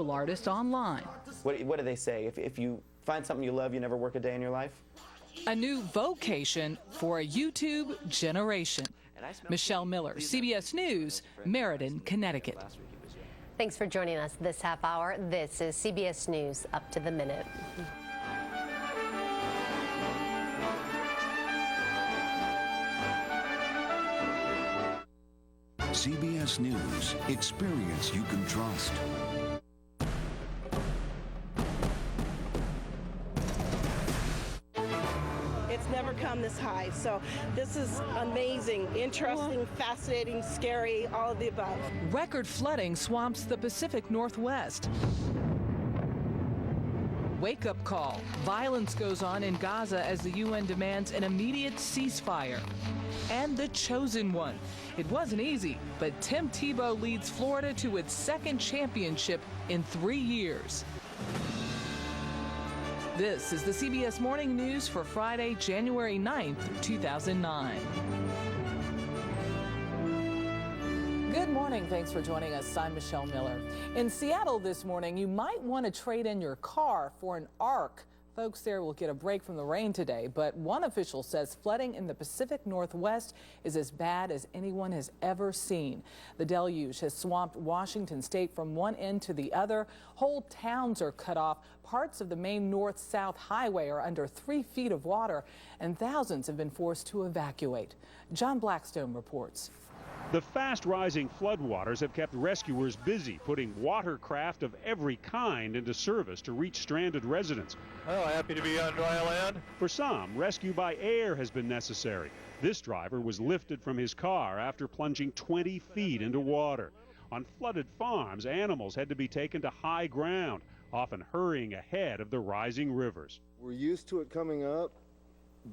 local artist online. What do they say? If you find something you love, you never work a day in your life? A new vocation for a YouTube generation. Michelle Miller, CBS News, Meriden, Connecticut. Thanks for joining us this half hour. This is CBS News Up to the Minute. CBS News, experience you can trust. It's never come this high, so this is amazing, interesting, fascinating, scary, all of the above. Record flooding swamps the Pacific Northwest. Wake-up call. Violence goes on in Gaza as the UN demands an immediate ceasefire. And the chosen one. It wasn't easy, but Tim Tebow leads Florida to its second championship in 3 years. This is the CBS Morning News for Friday, January 9th, 2009. Good morning. Thanks for joining us. I'm Michelle Miller. In Seattle this morning, you might want to trade in your car for an Ark. Folks there will get a break from the rain today, but one official says flooding in the Pacific Northwest is as bad as anyone has ever seen. The deluge has swamped Washington state from one end to the other. Whole towns are cut off. Parts of the main north-south highway are under 3 feet of water, and thousands have been forced to evacuate. John Blackstone reports. The fast-rising floodwaters have kept rescuers busy, putting watercraft of every kind into service to reach stranded residents. Well, happy to be on dry land. For some, rescue by air has been necessary. This driver was lifted from his car after plunging 20 feet into water. On flooded farms, animals had to be taken to high ground, often hurrying ahead of the rising rivers. We're used to it coming up,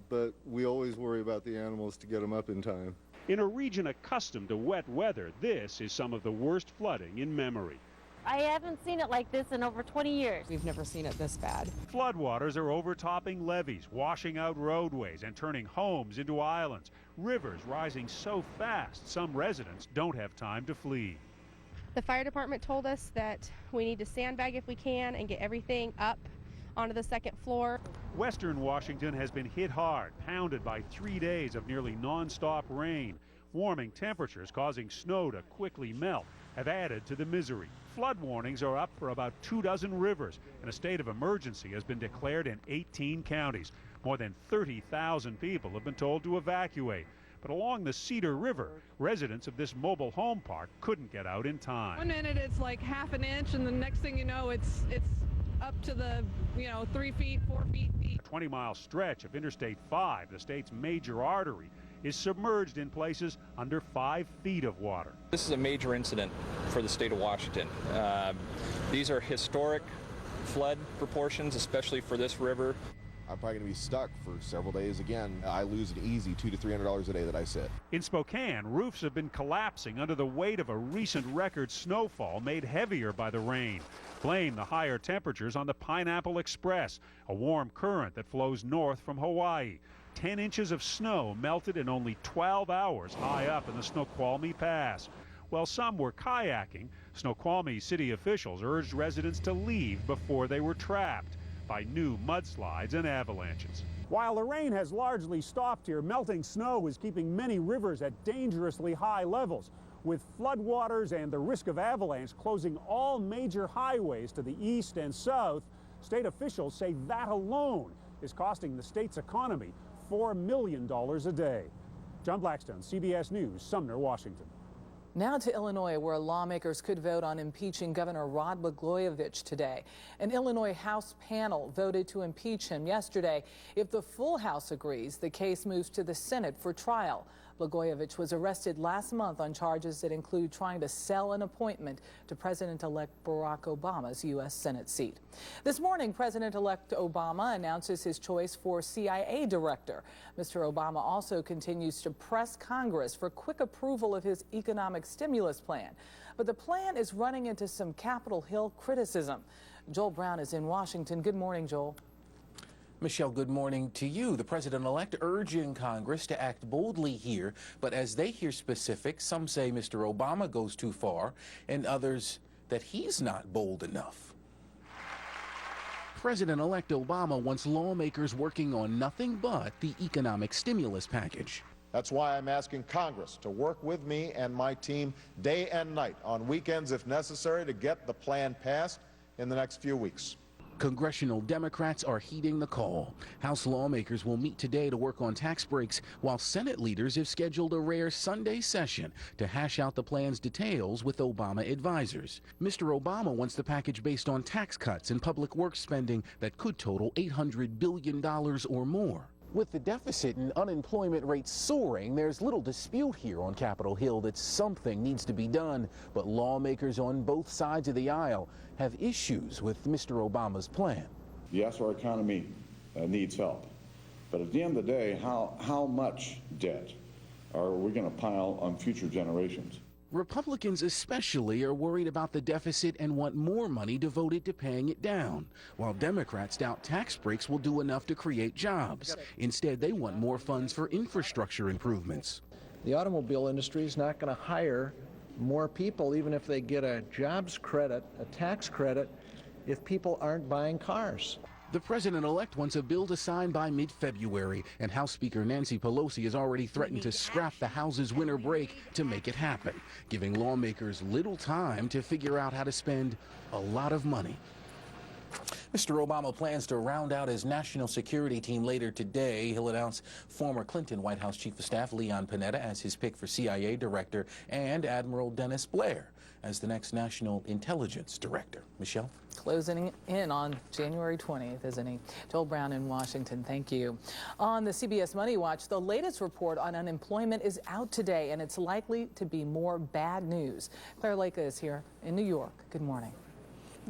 but we always worry about the animals to get them up in time. In a region accustomed to wet weather, this is some of the worst flooding in memory. I haven't seen it like this in over 20 years. We've never seen it this bad. Floodwaters are overtopping levees, washing out roadways and turning homes into islands. Rivers rising so fast, some residents don't have time to flee. The fire department told us that we need to sandbag if we can and get everything up onto the second floor. Western Washington has been hit hard, pounded by 3 days of nearly non-stop rain. Warming temperatures causing snow to quickly melt have added to the misery. Flood warnings are up for about 24 rivers, and a state of emergency has been declared in 18 counties. More than 30,000 people have been told to evacuate. But along the Cedar River, residents of this mobile home park couldn't get out in time. 1 minute it's like ½ an inch, and the next thing you know, it's up to the 3 feet, 4 feet deep. A 20-mile stretch of Interstate 5, the state's major artery, is submerged in places under 5 feet of water. This is a major incident for the state of Washington. These are historic flood proportions, especially for this river. I'm probably going to be stuck for several days again. I lose an easy $200 to $300 a day that I sit. In Spokane, roofs have been collapsing under the weight of a recent record snowfall made heavier by the rain. Blame the higher temperatures on the Pineapple Express, a warm current that flows north from Hawaii. 10 inches of snow melted in only 12 hours high up in the Snoqualmie Pass. While some were kayaking, Snoqualmie city officials urged residents to leave before they were trapped by new mudslides and avalanches. While the rain has largely stopped here, melting snow is keeping many rivers at dangerously high levels. With floodwaters and the risk of avalanche closing all major highways to the east and south, state officials say that alone is costing the state's economy $4 million a day. John Blackstone, CBS News, Sumner, Washington. Now to Illinois, where lawmakers could vote on impeaching Governor Rod Blagojevich today. An Illinois House panel voted to impeach him yesterday. If the full House agrees, the case moves to the Senate for trial. Blagojevich was arrested last month on charges that include trying to sell an appointment to President-elect Barack Obama's U.S. Senate seat. This morning, President-elect Obama announces his choice for CIA director. Mr. Obama also continues to press Congress for quick approval of his economic stimulus plan. But the plan is running into some Capitol Hill criticism. Joel Brown is in Washington. Good morning, Joel. Michelle, good morning to you. The president-elect urging Congress to act boldly here, but as they hear specifics, some say Mr. Obama goes too far, and others that he's not bold enough. President-elect Obama wants lawmakers working on nothing but the economic stimulus package. That's why I'm asking Congress to work with me and my team day and night, on weekends if necessary, to get the plan passed in the next few weeks. Congressional Democrats are heeding the call. House lawmakers will meet today to work on tax breaks, while Senate leaders have scheduled a rare Sunday session to hash out the plan's details with Obama advisors. Mr. Obama wants the package based on tax cuts and public works spending that could total $800 billion or more. With the deficit and unemployment rates soaring, there's little dispute here on Capitol Hill that something needs to be done. But lawmakers on both sides of the aisle have issues with Mr. Obama's plan. Yes, our economy needs help. But at the end of the day, how much debt are we going to pile on future generations? Republicans especially are worried about the deficit and want more money devoted to paying it down, while Democrats doubt tax breaks will do enough to create jobs. Instead, they want more funds for infrastructure improvements. The automobile industry is not going to hire more people, even if they get a jobs credit, a tax credit, if people aren't buying cars. The president-elect wants a bill to sign by mid-February, and House Speaker Nancy Pelosi has already threatened to scrap the House's winter break to make it happen, giving lawmakers little time to figure out how to spend a lot of money. Mr. Obama plans to round out his national security team later today. He'll announce former Clinton White House Chief of Staff Leon Panetta as his pick for CIA Director and Admiral Dennis Blair as the next National Intelligence Director. Michelle? Closing in on January 20th, isn't he? Joel Brown in Washington, thank you. On the CBS Money Watch, the latest report on unemployment is out today, and it's likely to be more bad news. Claire Lake is here in New York. Good morning.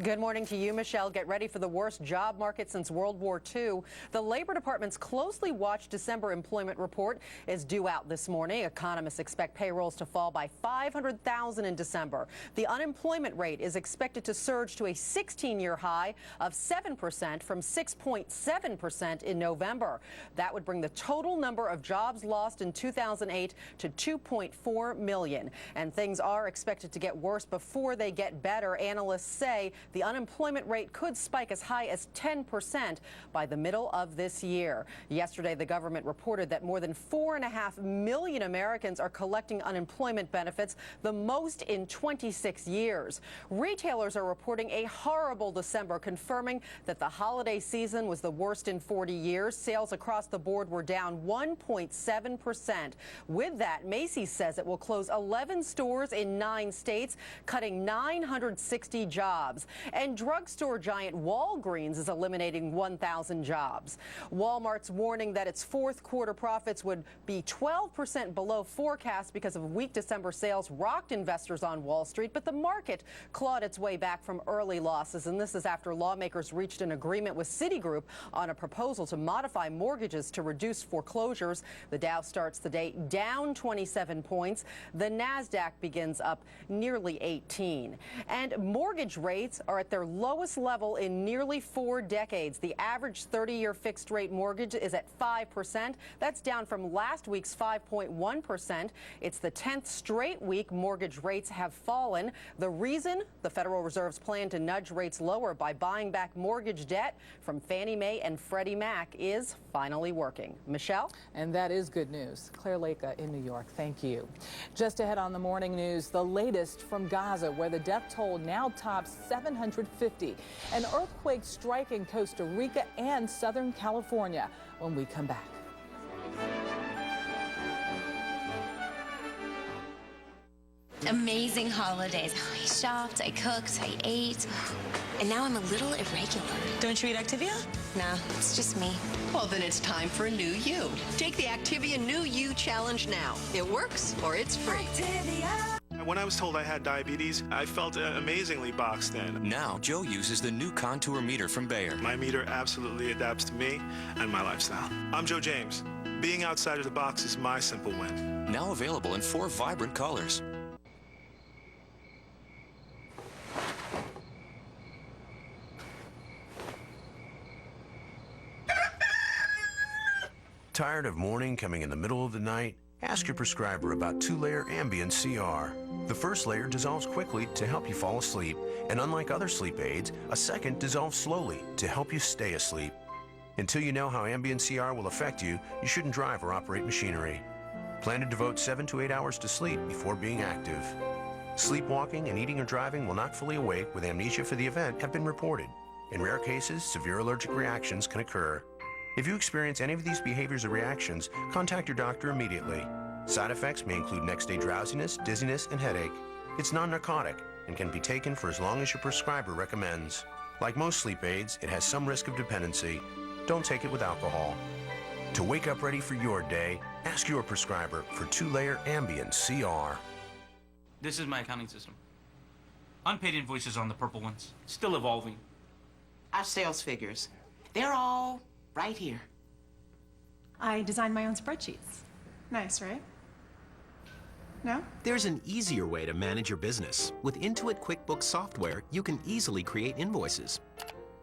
Good morning to you, Michelle. Get ready for the worst job market since World War II. The Labor Department's closely watched December employment report is due out this morning. Economists expect payrolls to fall by 500,000 in December. The unemployment rate is expected to surge to a 16-year high of 7% from 6.7% in November. That would bring the total number of jobs lost in 2008 to 2.4 million. And things are expected to get worse before they get better. Analysts say the unemployment rate could spike as high as 10% by the middle of this year. Yesterday, the government reported that more than 4.5 million Americans are collecting unemployment benefits, the most in 26 years. Retailers are reporting a horrible December, confirming that the holiday season was the worst in 40 years. Sales across the board were down 1.7%. With that, Macy's says it will close 11 stores in 9 states, cutting 960 jobs. And drugstore giant Walgreens is eliminating 1,000 jobs. Walmart's warning that its fourth quarter profits would be 12% below forecast because of weak December sales rocked investors on Wall Street, but the market clawed its way back from early losses, and this is after lawmakers reached an agreement with Citigroup on a proposal to modify mortgages to reduce foreclosures. The Dow starts the day down 27 points. The Nasdaq begins up nearly 18. And mortgage rates are at their lowest level in nearly 4 decades. The average 30-year fixed rate mortgage is at 5%. That's down from last week's 5.1%. It's the 10th straight week mortgage rates have fallen. The reason? The Federal Reserve's plan to nudge rates lower by buying back mortgage debt from Fannie Mae and Freddie Mac is finally working. Michelle? And that is good news. Claire Lake in New York, thank you. Just ahead on the morning news, the latest from Gaza, where the death toll now tops 750. An earthquake striking Costa Rica and Southern California when we come back. Amazing holidays. I shopped, I cooked, I ate, and now I'm a little irregular. Don't you eat Activia? Nah, it's just me. Well, then it's time for a new you. Take the Activia New You Challenge now. It works or it's free. Activia. When I was told I had diabetes, I felt amazingly boxed in. Now, Joe uses the new Contour meter from Bayer. My meter absolutely adapts to me and my lifestyle. I'm Joe James. Being outside of the box is my simple win. Now available in 4 vibrant colors. Tired of morning coming in the middle of the night? Ask your prescriber about 2-layer Ambien CR. The first layer dissolves quickly to help you fall asleep, and unlike other sleep aids, a second dissolves slowly to help you stay asleep. Until you know how Ambien CR will affect you, you shouldn't drive or operate machinery. Plan to devote 7 to 8 hours to sleep before being active. Sleepwalking and eating or driving while not fully awake with amnesia for the event have been reported. In rare cases, severe allergic reactions can occur. If you experience any of these behaviors or reactions, contact your doctor immediately. Side effects may include next-day drowsiness, dizziness, and headache. It's non-narcotic and can be taken for as long as your prescriber recommends. Like most sleep aids, it has some risk of dependency. Don't take it with alcohol. To wake up ready for your day, ask your prescriber for 2-layer Ambien CR. This is my accounting system. Unpaid invoices on the purple ones. Still evolving. Our sales figures, they're all right here. I designed my own spreadsheets. Nice, right? No? There's an easier way to manage your business. With Intuit QuickBooks software, you can easily create invoices,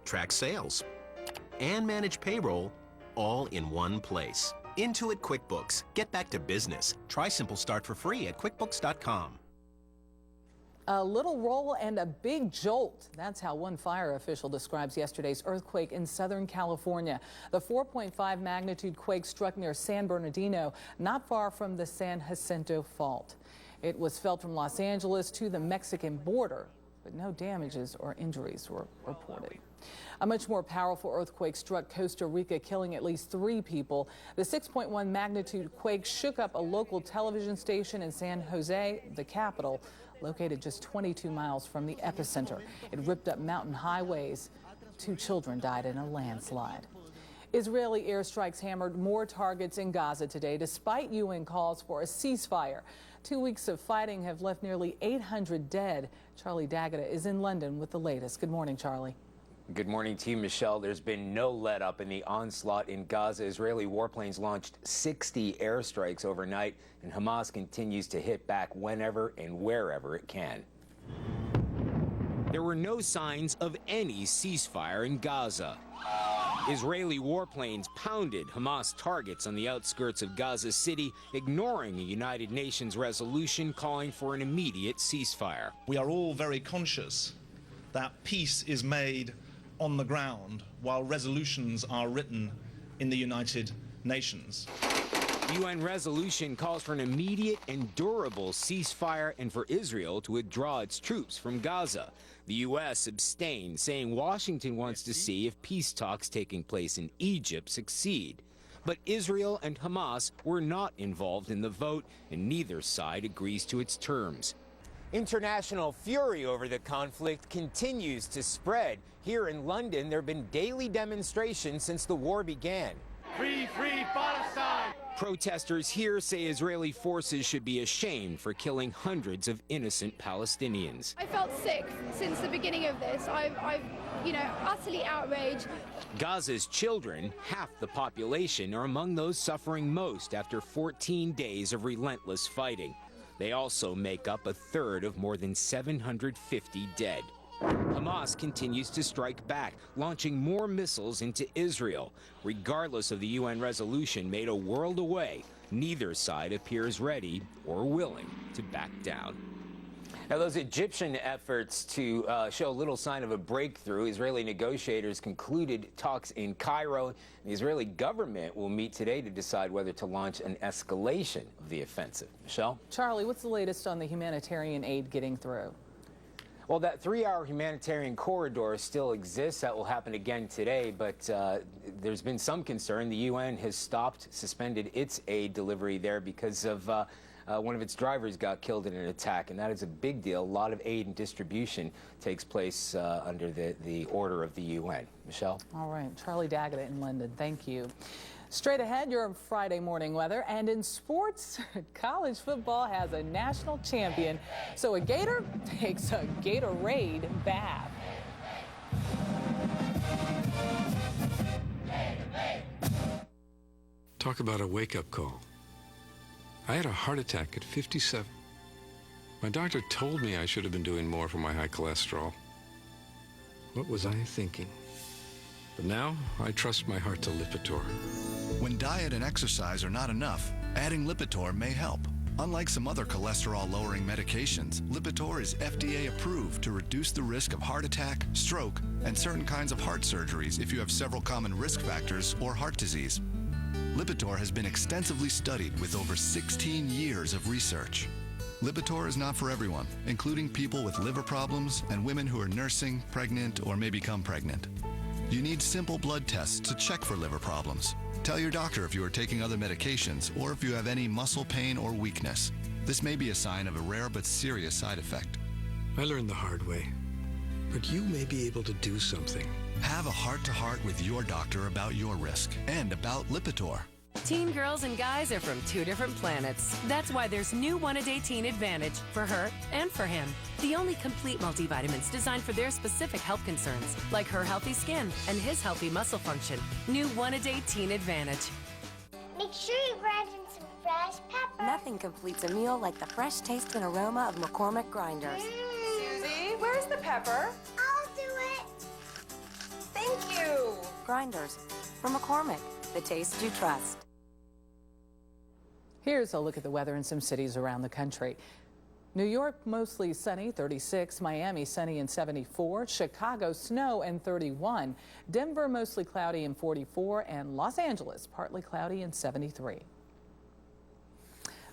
track sales, and manage payroll all in one place. Intuit QuickBooks. Get back to business. Try Simple Start for free at QuickBooks.com. A little roll and a big jolt. That's how one fire official describes yesterday's earthquake in Southern California. The 4.5 magnitude quake struck near San Bernardino, not far from the San Jacinto Fault. It was felt from Los Angeles to the Mexican border, but no damages or injuries were reported. A much more powerful earthquake struck Costa Rica, killing at least 3 people. The 6.1 magnitude quake shook up a local television station in San Jose, the capital, located just 22 miles from the epicenter. It ripped up mountain highways. 2 children died in a landslide. Israeli airstrikes hammered more targets in Gaza today, despite UN calls for a ceasefire. 2 weeks of fighting have left nearly 800 dead. Charlie D'Agata is in London with the latest. Good morning, Charlie. Good morning to you, Michelle. There's been no let-up in the onslaught in Gaza. Israeli warplanes launched 60 airstrikes overnight, and Hamas continues to hit back whenever and wherever it can. There were no signs of any ceasefire in Gaza. Israeli warplanes pounded Hamas targets on the outskirts of Gaza City, ignoring a United Nations resolution calling for an immediate ceasefire. We are all very conscious that peace is made on the ground while resolutions are written in the United Nations. The UN resolution calls for an immediate and durable ceasefire and for Israel to withdraw its troops from Gaza. The U.S. abstained, saying Washington wants to see if peace talks taking place in Egypt succeed. But Israel and Hamas were not involved in the vote, and neither side agrees to its terms. International fury over the conflict continues to spread. Here in London, there have been daily demonstrations since the war began. Free, free Palestine! Protesters here say Israeli forces should be ashamed for killing hundreds of innocent Palestinians. I felt sick since the beginning of this. I'm utterly outraged. Gaza's children, half the population, are among those suffering most after 14 days of relentless fighting. They also make up a third of more than 750 dead. Hamas continues to strike back, launching more missiles into Israel. Regardless of the UN resolution made a world away, neither side appears ready or willing to back down. Now, those Egyptian efforts to show a little sign of a breakthrough, Israeli negotiators concluded talks in Cairo. The Israeli government will meet today to decide whether to launch an escalation of the offensive. Michelle? Charlie, what's the latest on the humanitarian aid getting through? Well, that 3-hour humanitarian corridor still exists. That will happen again today, but there's been some concern. The UN has suspended its aid delivery there because of one of its drivers got killed in an attack, and that is a big deal. A lot of aid and distribution takes place under the order of the UN. Michelle? All right. Charlie D'Agata in London. Thank you. Straight ahead, your Friday morning weather. And in sports, college football has a national champion. So a Gator takes a Gatorade bath. Talk about a wake-up call. I had a heart attack at 57. My doctor told me I should have been doing more for my high cholesterol. What was I thinking? But now, I trust my heart to Lipitor. When diet and exercise are not enough, adding Lipitor may help. Unlike some other cholesterol-lowering medications, Lipitor is FDA approved to reduce the risk of heart attack, stroke, and certain kinds of heart surgeries if you have several common risk factors or heart disease. Lipitor has been extensively studied with over 16 years of research. Lipitor is not for everyone, including people with liver problems and women who are nursing, pregnant, or may become pregnant. You need simple blood tests to check for liver problems. Tell your doctor if you are taking other medications or if you have any muscle pain or weakness. This may be a sign of a rare but serious side effect. I learned the hard way, but you may be able to do something. Have a heart-to-heart with your doctor about your risk and about Lipitor. Teen girls and guys are from two different planets. That's why there's new One-A-Day Teen Advantage for her and for him. The only complete multivitamins designed for their specific health concerns, like her healthy skin and his healthy muscle function. New One-A-Day Teen Advantage. Make sure you grind in some fresh pepper. Nothing completes a meal like the fresh taste and aroma of McCormick grinders. Susie, where's the pepper? I'll do it. Thank you. Grinders from McCormick, the taste you trust. Here's a look at the weather in some cities around the country. New York, mostly sunny, 36. Miami, sunny and 74. Chicago, snow and 31. Denver, mostly cloudy and 44. And Los Angeles, partly cloudy and 73.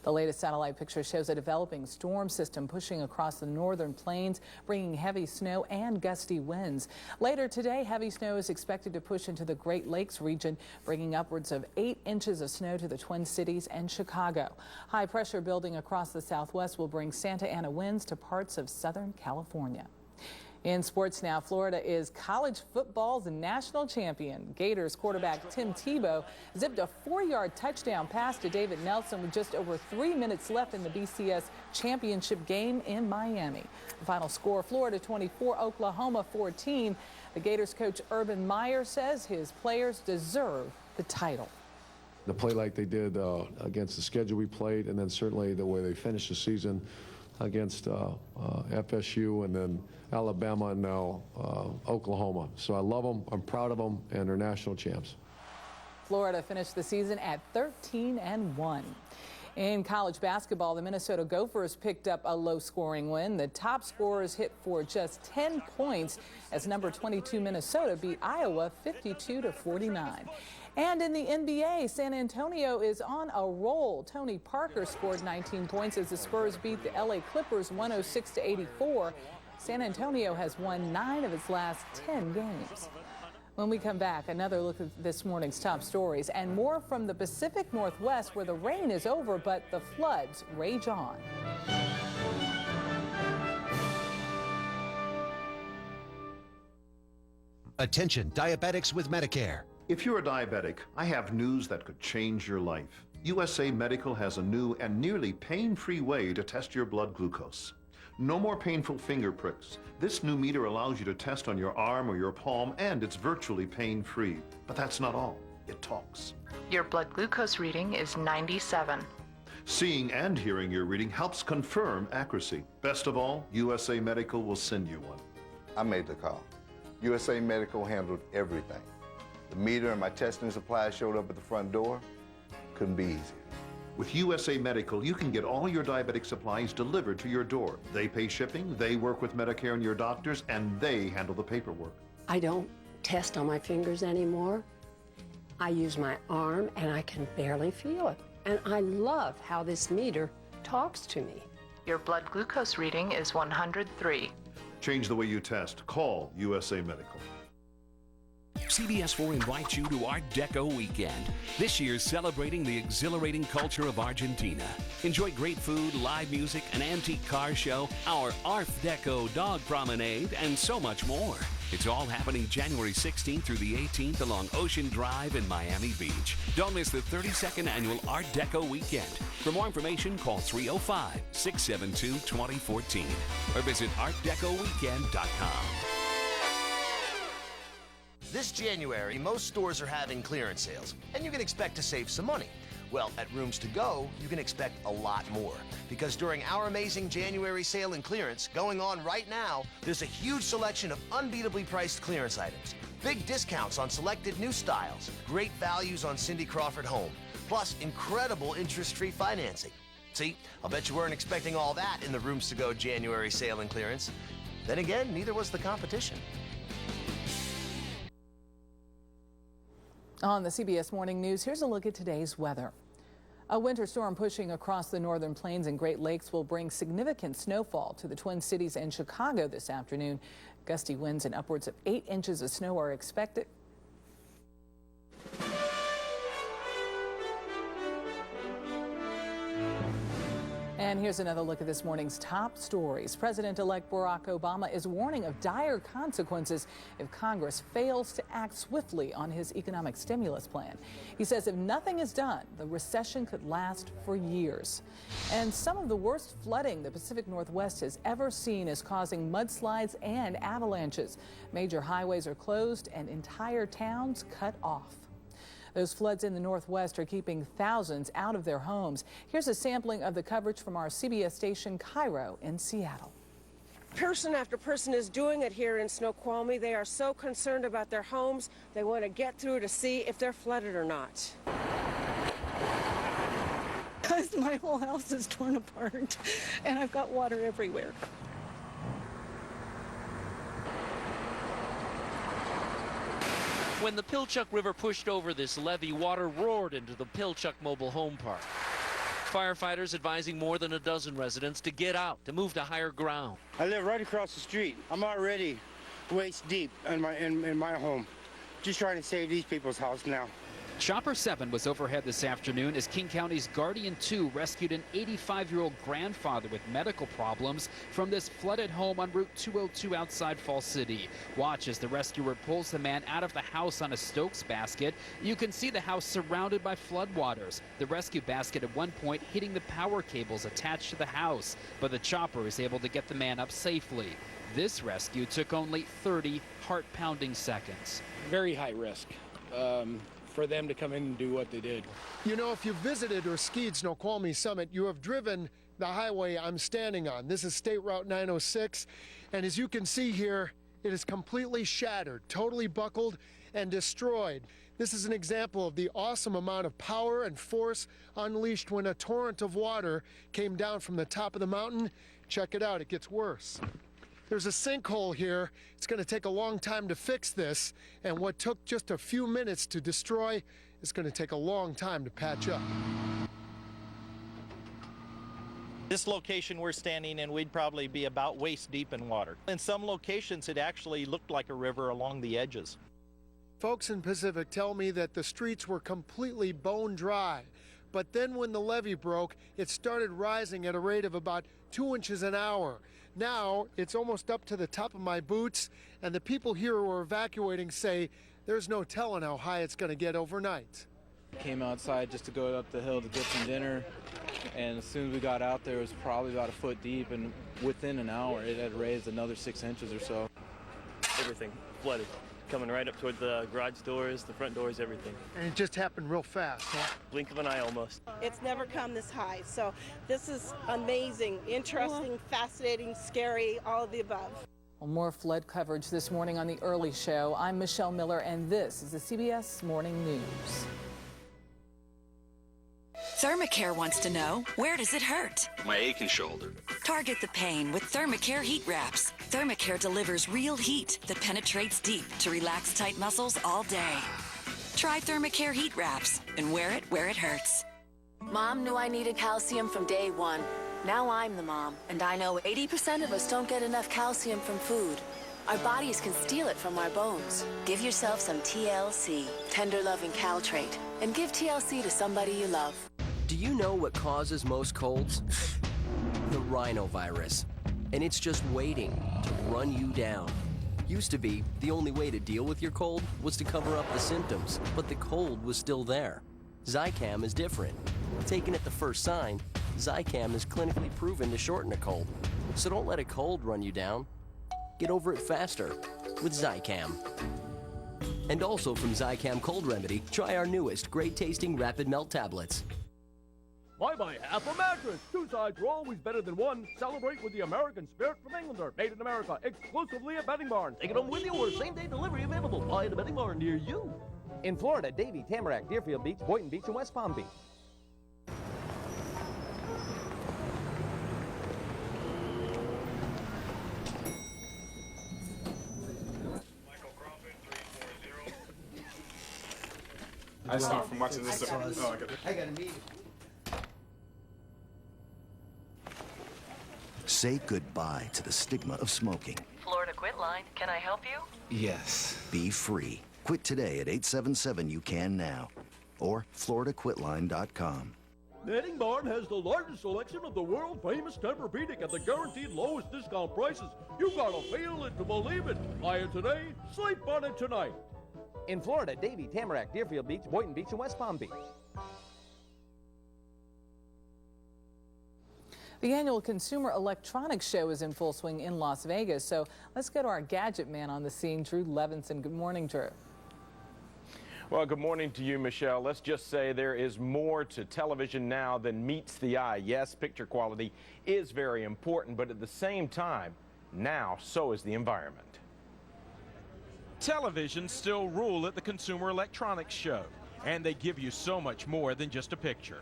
The latest satellite picture shows a developing storm system pushing across the northern plains, bringing heavy snow and gusty winds. Later today, heavy snow is expected to push into the Great Lakes region, bringing upwards of 8 inches of snow to the Twin Cities and Chicago. High pressure building across the southwest will bring Santa Ana winds to parts of Southern California. In sports now, Florida is college football's national champion. Gators quarterback Tim Tebow zipped a 4-yard touchdown pass to David Nelson with just over 3 minutes left in the BCS championship game in Miami. The final score, Florida 24, Oklahoma 14. The Gators coach Urban Meyer says his players deserve the title. To play like they did against the schedule we played, and then certainly the way they finished the season against FSU and then Alabama and now Oklahoma. So I love them, I'm proud of them, and they're national champs. Florida finished the season at 13-1. In college basketball, the Minnesota Gophers picked up a low-scoring win. The top scorers hit for just 10 points as number 22 Minnesota beat Iowa 52-49. And in the NBA, San Antonio is on a roll. Tony Parker scored 19 points as the Spurs beat the LA Clippers 106-84. San Antonio has won 9 of its last 10 games. When we come back, another look at this morning's top stories and more from the Pacific Northwest, where the rain is over, but the floods rage on. Attention, diabetics with Medicare. If you're a diabetic, I have news that could change your life. USA Medical has a new and nearly pain-free way to test your blood glucose. No more painful finger pricks. This new meter allows you to test on your arm or your palm, and it's virtually pain-free. But that's not all. It talks. Your blood glucose reading is 97. Seeing and hearing your reading helps confirm accuracy. Best of all, USA Medical will send you one. I made the call. USA Medical handled everything. The meter and my testing supplies showed up at the front door. Couldn't be easier. With USA Medical, you can get all your diabetic supplies delivered to your door. They pay shipping, they work with Medicare and your doctors, and they handle the paperwork. I don't test on my fingers anymore. I use my arm and I can barely feel it. And I love how this meter talks to me. Your blood glucose reading is 103. Change the way you test. Call USA Medical. CBS 4 invites you to Art Deco Weekend. This year, celebrating the exhilarating culture of Argentina. Enjoy great food, live music, an antique car show, our Art Deco dog promenade, and so much more. It's all happening January 16th through the 18th along Ocean Drive in Miami Beach. Don't miss the 32nd annual Art Deco Weekend. For more information, call 305-672-2014 or visit artdecoweekend.com. This January, most stores are having clearance sales, and you can expect to save some money. Well, at Rooms To Go, you can expect a lot more, because during our amazing January sale and clearance going on right now, there's a huge selection of unbeatably priced clearance items, big discounts on selected new styles, great values on Cindy Crawford Home, plus incredible interest-free financing. See, I'll bet you weren't expecting all that in the Rooms to Go January sale and clearance. Then again, neither was the competition. On the CBS Morning News, here's a look at today's weather. A winter storm pushing across the northern plains and Great Lakes will bring significant snowfall to the Twin Cities and Chicago this afternoon. Gusty winds and upwards of 8 inches of snow are expected. And here's another look at this morning's top stories. President-elect Barack Obama is warning of dire consequences if Congress fails to act swiftly on his economic stimulus plan. He says if nothing is done, the recession could last for years. And some of the worst flooding the Pacific Northwest has ever seen is causing mudslides and avalanches. Major highways are closed and entire towns cut off. Those floods in the Northwest are keeping thousands out of their homes. Here's a sampling of the coverage from our CBS station, Cairo in Seattle. Person after person is doing it here in Snoqualmie. They are so concerned about their homes. They want to get through to see if they're flooded or not. Because my whole house is torn apart and I've got water everywhere. When the Pilchuck River pushed over this levee, water roared into the Pilchuck Mobile Home Park. Firefighters advising more than a dozen residents to get out, to move to higher ground. I live right across the street. I'm already waist deep in my home. Just trying to save these people's house now. Chopper 7 was overhead this afternoon as King County's Guardian 2 rescued an 85-year-old grandfather with medical problems from this flooded home on Route 202 outside Fall City. Watch as the rescuer pulls the man out of the house on a Stokes basket. You can see the house surrounded by floodwaters. The rescue basket at one point hitting the power cables attached to the house, but the chopper is able to get the man up safely. This rescue took only 30 heart-pounding seconds. Very high risk. For them to come in and do what they did. You know, if you've visited or skied Snoqualmie Summit, you have driven the highway I'm standing on. This is State Route 906, and as you can see here, it is completely shattered, totally buckled and destroyed. This is an example of the awesome amount of power and force unleashed when a torrent of water came down from the top of the mountain. Check it out, it gets worse. There's a sinkhole here. It's going to take a long time to fix this, and what took just a few minutes to destroy is going to take a long time to patch up. This location we're standing in, we'd probably be about waist deep in water. In some locations, it actually looked like a river along the edges. Folks in Pacific tell me that the streets were completely bone dry, but then when the levee broke, it started rising at a rate of about 2 inches an hour. Now it's almost up to the top of my boots, and the people here who are evacuating say there's no telling how high it's going to get overnight. Came outside just to go up the hill to get some dinner, and as soon as we got out there, it was probably about a foot deep, and within an hour it had raised another 6 inches or so. Everything flooded, coming right up toward the garage doors, the front doors, everything. And it just happened real fast, huh? Blink of an eye almost. It's never come this high, so this is amazing, interesting, fascinating, scary, all of the above. Well, more flood coverage this morning on The Early Show. I'm Michelle Miller, and this is the CBS Morning News. Thermacare wants to know, where does it hurt? My aching shoulder. Target the pain with Thermacare heat wraps. Thermacare delivers real heat that penetrates deep to relax tight muscles all day. Try Thermacare heat wraps and wear it where it hurts. Mom knew I needed calcium from day one. Now I'm the mom, and I know 80% of us don't get enough calcium from food. Our bodies can steal it from our bones. Give yourself some TLC, Tender Loving Caltrate, and give TLC to somebody you love. Do you know what causes most colds? The rhinovirus. And it's just waiting to run you down. Used to be, the only way to deal with your cold was to cover up the symptoms, but the cold was still there. Zicam is different. Taken at the first sign, Zicam is clinically proven to shorten a cold. So don't let a cold run you down. Get over it faster with Zicam. And also from Zicam Cold Remedy, try our newest great-tasting Rapid Melt tablets. Why buy half a mattress? Two sides are always better than one. Celebrate with the American Spirit from Englander. Made in America, exclusively at Bedding Barn. Take it home with you or same-day delivery available. Buy at a Bedding Barn near you. In Florida, Davie, Tamarack, Deerfield Beach, Boynton Beach, and West Palm Beach. I saw it from watching this. I got a meeting. Say goodbye to the stigma of smoking. Florida Quit Line, can I help you? Yes. Be free. Quit today at 877-YOU-CAN NOW or FloridaQuitline.com. Netting Barn has the largest selection of the world-famous Tempur-Pedic at the guaranteed lowest discount prices. You gotta feel it to believe it. Buy it today, sleep on it tonight. In Florida, Davie, Tamarack, Deerfield Beach, Boynton Beach, and West Palm Beach. The annual Consumer Electronics Show is in full swing in Las Vegas. So let's go to our gadget man on the scene, Drew Levinson. Good morning, Drew. Well, good morning to you, Michelle. Let's just say there is more to television now than meets the eye. Yes, picture quality is very important, but at the same time, now so is the environment. Televisions still rule at the Consumer Electronics Show, and they give you so much more than just a picture.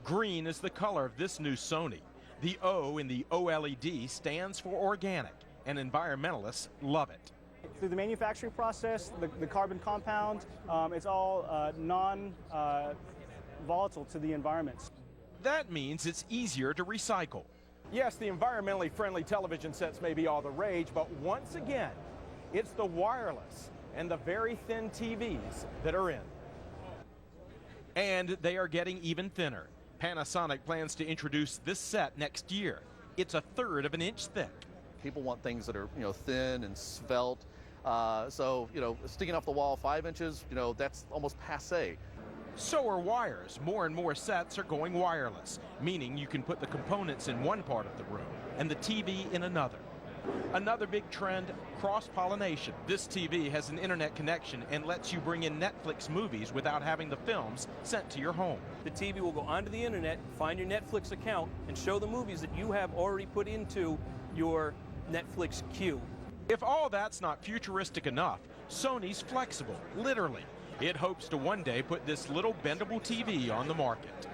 Green is the color of this new Sony. The O in the OLED stands for organic, and environmentalists love it. Through the manufacturing process, the carbon compound, it's all non-volatile to the environment. That means it's easier to recycle. Yes, the environmentally friendly television sets may be all the rage, but once again, it's the wireless and the very thin TVs that are in. And they are getting even thinner. Panasonic plans to introduce this set next year. It's 1/3 of an inch thick. People want things that are, thin and svelte. So, sticking off the wall 5 inches, that's almost passé. So are wires. More and more sets are going wireless, meaning you can put the components in one part of the room and the TV in another. Another big trend, cross-pollination. This TV has an internet connection and lets you bring in Netflix movies without having the films sent to your home. The TV will go onto the internet, find your Netflix account, and show the movies that you have already put into your Netflix queue. If all that's not futuristic enough, Sony's flexible, literally. It hopes to one day put this little bendable TV on the market.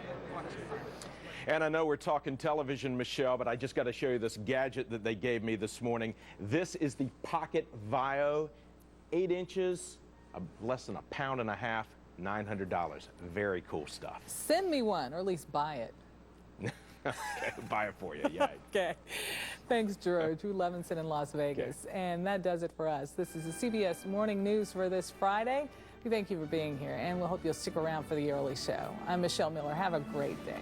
And I know we're talking television, Michelle, but I just got to show you this gadget that they gave me this morning. This is the Pocket Vio, 8 inches, less than 1.5 pounds, $900. Very cool stuff. Send me one, or at least buy it. Okay, buy it for you, yeah. Okay. Thanks, Drew. Drew Levinson in Las Vegas. Okay. And that does it for us. This is the CBS Morning News for this Friday. We thank you for being here, and we'll hope you'll stick around for the early show. I'm Michelle Miller. Have a great day.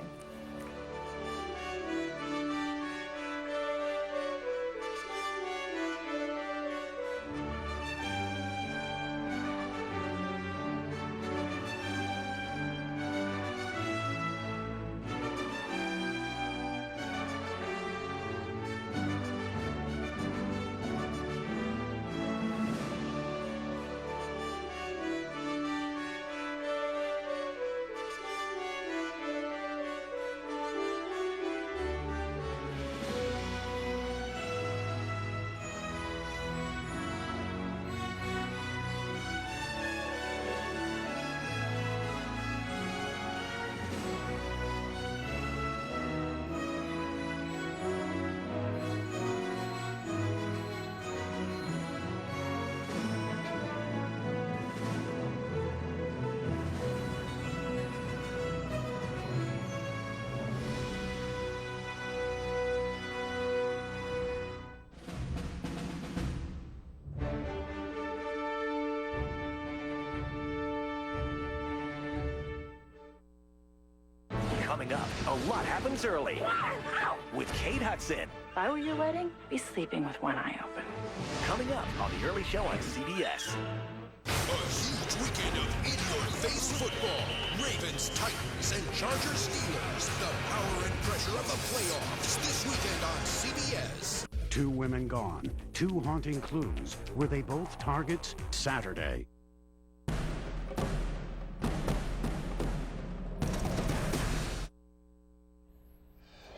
Coming up, a lot happens early. With Kate Hudson. If I were your wedding, be sleeping with one eye open. Coming up on the early show on CBS. A huge weekend of in-your-face football. Ravens, Titans, and Chargers, Steelers. The power and pressure of the playoffs this weekend on CBS. 2 women gone. 2 haunting clues. Were they both targets? Saturday.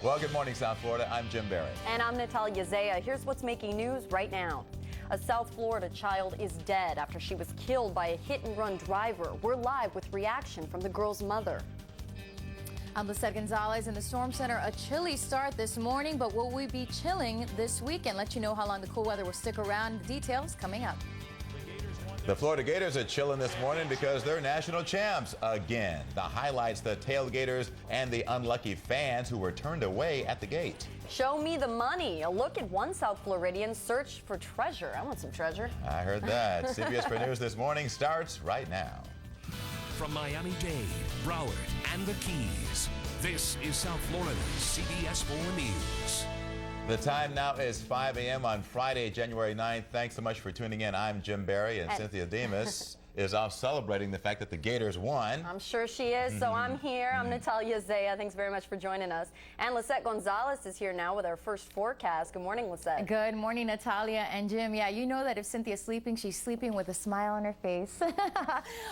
Well, good morning, South Florida. I'm Jim Barrett. And I'm Natalia Zaya. Here's what's making news right now. A South Florida child is dead after she was killed by a hit-and-run driver. We're live with reaction from the girl's mother. I'm Lisette Gonzalez in the Storm Center. A chilly start this morning, but will we be chilling this weekend? Let you know how long the cool weather will stick around. The details coming up. The Gators won The Florida Gators are chilling this morning because they're national champs again. The highlights, the tailgaters and the unlucky fans who were turned away at the gate. Show me the money. A look at one South Floridian's search for treasure. I want some treasure. I heard that. CBS 4 News This Morning starts right now. From Miami-Dade, Broward, and the Keys, this is South Florida's CBS 4 News. The time now is 5 a.m. on Friday, January 9th. Thanks so much for tuning in. I'm Jim Barry, and Cynthia Demas is off celebrating the fact that the Gators won. I'm sure she is, so I'm here. I'm Natalia Zaya. Thanks very much for joining us. And Lisette Gonzalez is here now with our first forecast. Good morning, Lisette. Good morning, Natalia and Jim. Yeah, you know that if Cynthia's sleeping, she's sleeping with a smile on her face.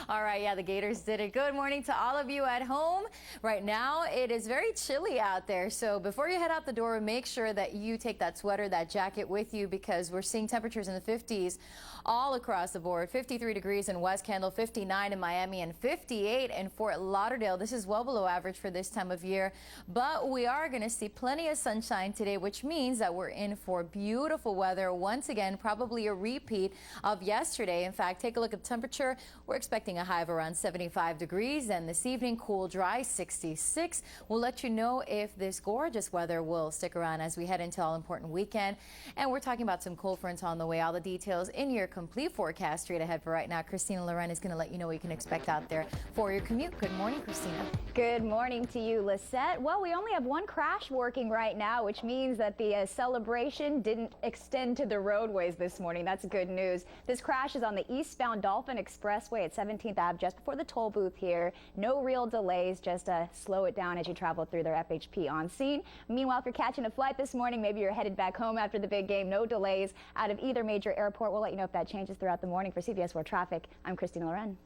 All right, yeah, the Gators did it. Good morning to all of you at home. Right now, it is very chilly out there, so before you head out the door, make sure that you take that sweater, that jacket with you, because we're seeing temperatures in the 50s all across the board. 53 degrees in West Kendall, 59 in Miami, and 58 in Fort Lauderdale. This is well below average for this time of year, but we are going to see plenty of sunshine today, which means that we're in for beautiful weather once again, probably a repeat of yesterday. In fact, take a look at the temperature. We're expecting a high of around 75 degrees, and this evening, cool, dry, 66. We'll let you know if this gorgeous weather will stick around as we head into all-important weekend. And we're talking about some cold fronts on the way. All the details in your complete forecast straight ahead for right now. Christina Loren is going to let you know what you can expect out there for your commute. Good morning, Christina. Good morning to you, Lisette. Well, we only have one crash working right now, which means that the celebration didn't extend to the roadways this morning. That's good news. This crash is on the eastbound Dolphin Expressway at 17th Ave, just before the toll booth here. No real delays, just slow it down as you travel through their FHP on scene. Meanwhile, if you're catching a flight this morning, maybe you're headed back home after the big game, no delays out of either major airport. We'll let you know if that changes throughout the morning. For CBS 4 Traffic, I'm Christina Loren.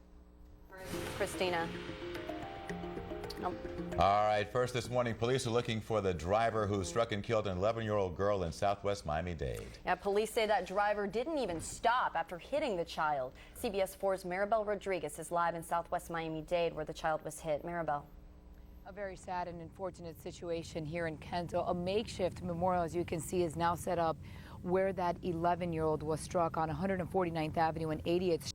Christina. All right, first this morning, police are looking for the driver who struck and killed an 11-year-old girl in southwest Miami-Dade. Yeah, police say that driver didn't even stop after hitting the child. CBS 4's Maribel Rodriguez is live in southwest Miami-Dade where the child was hit. Maribel. A very sad and unfortunate situation here in Kenzo. A makeshift memorial, as you can see, is now set up where that 11-year-old was struck on 149th Avenue and 80th Street.